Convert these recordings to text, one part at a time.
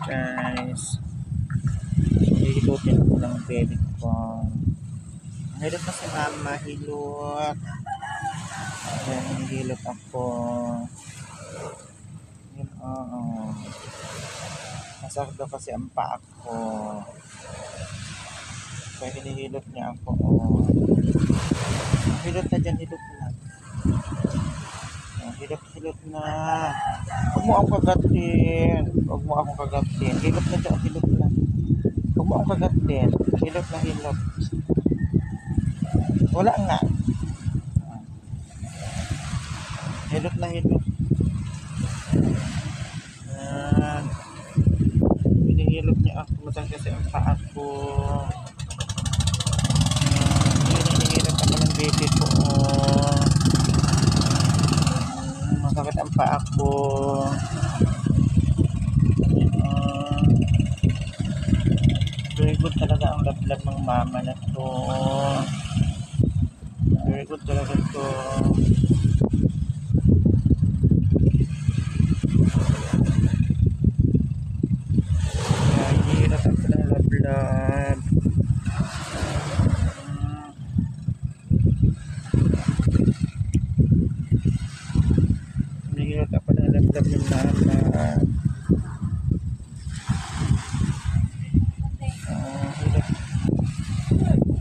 guys. Hihilutin ko ng baby ko. Hilot na si mama, hilot. Ayan, hilot ako. Yun, oo. Masakit daw kasi ang paa ko. Kaya hinihilot niya ako. Oh. Hilot na dyan, hilot na. Hilot na. Huwag mo akong kagatin. Huwag mo akong kagatin. Hilot na dyan, hilot na. Huwag mo akong kagatin. Hilot na, hilot. Wala nga. Hilot na, hilot. Hinihilot niya ako. Masang kasi ang paa ko. Hinihilot ako ng baby ko. Masakit ang paa ko. Very good talaga ang lablab ng mama na to. Very good talaga to. Kaya hinihilot ako ng lablab. Hinihilot ako ng lablab ng mama.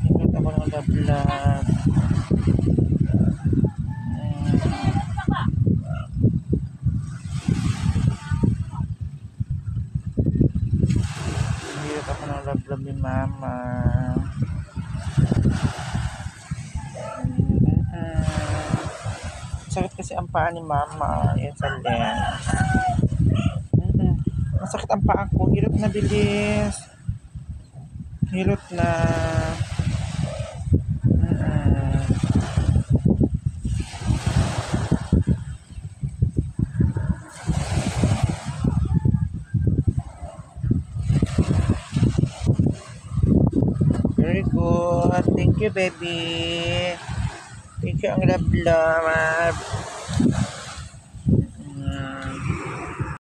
Hinihilot ako ng lablab. Hinihilot ako ng lablab ni mama. Sakit kasi ang paa ni mama. Yan sa lens. Masakit ang paa ko. Hilot na bilis. Hilot na. Very good. Thank you, baby. Thank you ang lablab.